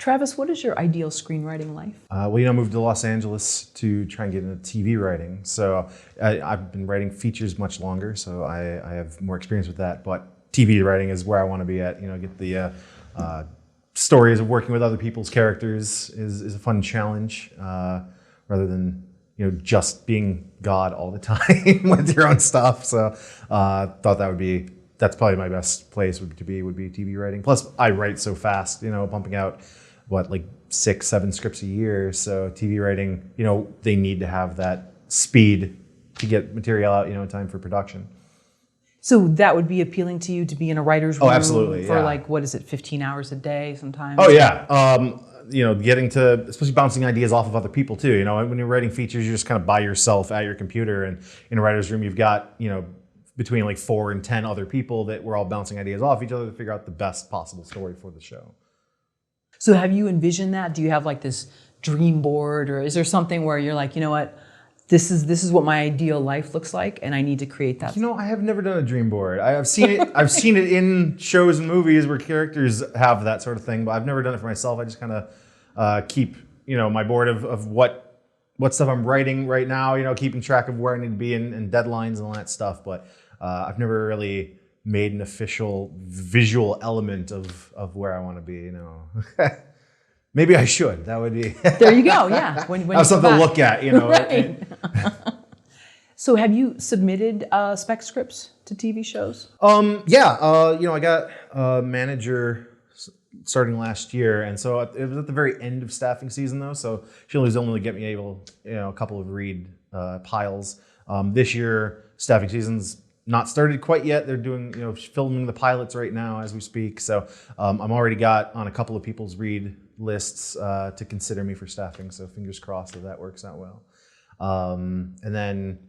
Travis, what is your ideal screenwriting life? Well, I moved to Los Angeles to try and get into TV writing. So I've been writing features much longer, so I have more experience with that. But TV writing is where I want to be at. Get the stories of working with other people's characters is a fun challenge, rather than just being God all the time with your own stuff. So thought that's probably my best place would be TV writing. Plus, I write so fast, pumping out like 6-7 scripts a year. So TV writing, they need to have that speed to get material out, in time for production. So that would be appealing to you to be in a writer's room absolutely, for yeah. 15 hours a day sometimes? Oh yeah. Getting to, especially bouncing ideas off of other people too. When you're writing features, you're just kind of by yourself at your computer, and in a writer's room, you've got, between like 4 and 10 other people that we're all bouncing ideas off each other to figure out the best possible story for the show. So have you envisioned that? Do you have like this dream board, or is there something where you're like, you know what, this is what my ideal life looks like, and I need to create that? I have never done a dream board. I've seen it. I've seen it in shows and movies where characters have that sort of thing, but I've never done it for myself. I just kind of keep my board of what stuff I'm writing right now. Keeping track of where I need to be and deadlines and all that stuff. But I've never really made an official visual element of where I want to be. Maybe I should. That would be. There you go. Yeah. When have something to look at. Right. So have you submitted spec scripts to TV shows? Yeah. I got a manager starting last year, and so it was at the very end of staffing season though. So she was only get me a couple of read piles. This year staffing season's not started quite yet. They're doing, filming the pilots right now as we speak. So I'm already got on a couple of people's read lists to consider me for staffing. So fingers crossed that works out well. And then,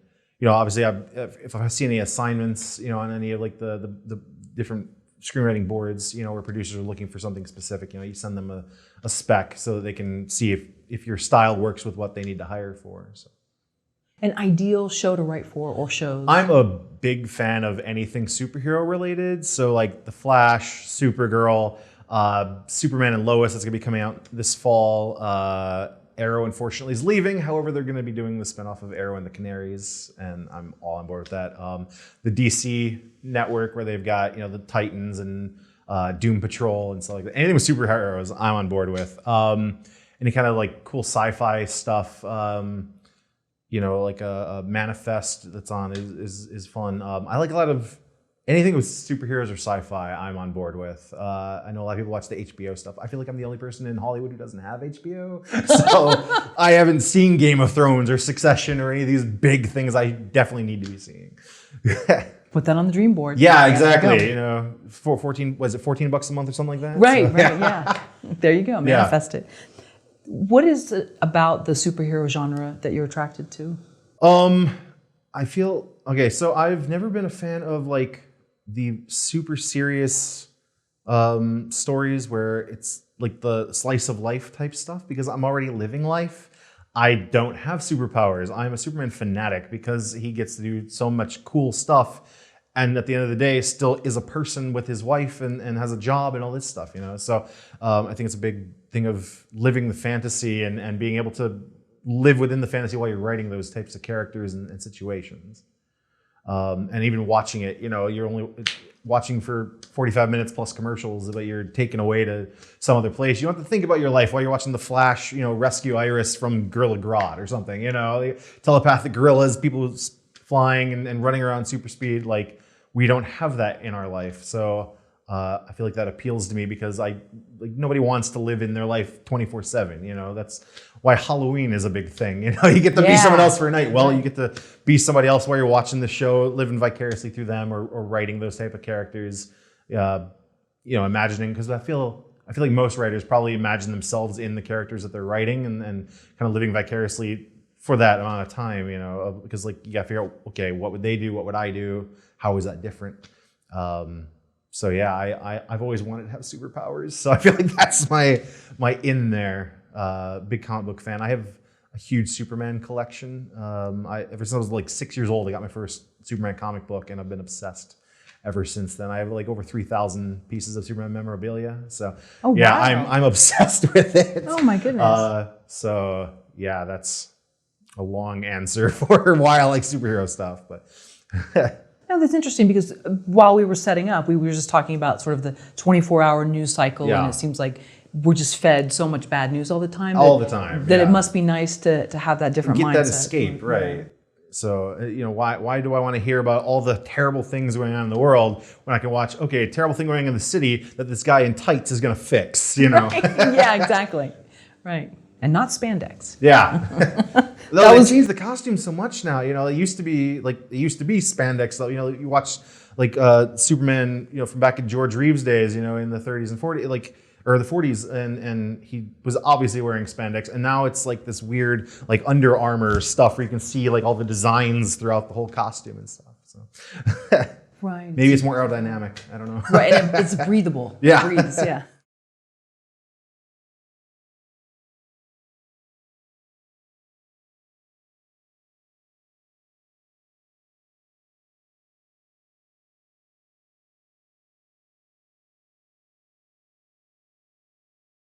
obviously, if I see any assignments, on any of like the different screenwriting boards, where producers are looking for something specific, you send them a spec so that they can see if your style works with what they need to hire for. So. An ideal show to write for, or shows? I'm a big fan of anything superhero related. So like The Flash, Supergirl, Superman and Lois, that's gonna be coming out this fall. Arrow, unfortunately, is leaving. However, they're gonna be doing the spinoff of Arrow and the Canaries, and I'm all on board with that. The DC network, where they've got, the Titans and Doom Patrol and stuff like that. Anything with superheroes, I'm on board with. Any kind of like cool sci-fi stuff, like a Manifest that's on is fun. I like a lot of anything with superheroes or sci-fi. I'm on board with. I know a lot of people watch the HBO stuff. I feel like I'm the only person in Hollywood who doesn't have HBO, so I haven't seen Game of Thrones or Succession or any of these big things I definitely need to be seeing. Put that on the dream board. Yeah, exactly. 14 was it $14 a month or something like that? Right, so, yeah. There you go. Manifest it. What is it about the superhero genre that you're attracted to? I feel so I've never been a fan of like the super serious stories where it's like the slice of life type stuff, because I'm already living life. I don't have superpowers. I'm a Superman fanatic because he gets to do so much cool stuff, and at the end of the day still is a person with his wife and has a job and all this stuff, So I think it's a big thing of living the fantasy and being able to live within the fantasy while you're writing those types of characters and situations. And even watching it, you're only watching for 45 minutes plus commercials, but you're taken away to some other place. You don't have to think about your life while you're watching The Flash, rescue Iris from Gorilla Grodd or something, telepathic gorillas, people flying and running around super speed. Like, we don't have that in our life. So I feel like that appeals to me because nobody wants to live in their life 24/7. That's why Halloween is a big thing. You get to be someone else for a night. Well, you get to be somebody else while you're watching the show, living vicariously through them, or writing those type of characters. Imagining, because I feel like most writers probably imagine themselves in the characters that they're writing and kind of living vicariously for that amount of time. Because you got to figure out, okay, what would they do? What would I do? How is that different? So yeah, I've always wanted to have superpowers. So I feel like that's my in there. Big comic book fan. I have a huge Superman collection. Ever since I was like 6 years old, I got my first Superman comic book, and I've been obsessed ever since then. I have like over 3,000 pieces of Superman memorabilia. So Oh, yeah, wow. I'm obsessed with it. Oh my goodness. So yeah, that's a long answer for why I like superhero stuff, but No, that's interesting because while we were setting up, we were just talking about sort of the 24-hour news cycle, and Yeah. it seems like we're just fed so much bad news all the time. All the time, That yeah. it must be nice to have that different get mindset. that escape, right? So why do I want to hear about all the terrible things going on in the world when I can watch a terrible thing going on in the city that this guy in tights is going to fix? Yeah, exactly. Right. And not spandex. Yeah. Though they changed the costume so much now. It used to be spandex. You watch like Superman, from back in George Reeves' days, in the 30s and 40s, or the 40s, and he was obviously wearing spandex. And now it's like this weird like Under Armour stuff where you can see like all the designs throughout the whole costume and stuff. So Right. maybe it's more aerodynamic. I don't know. Right. And it's breathable. Yeah. It breathes, yeah.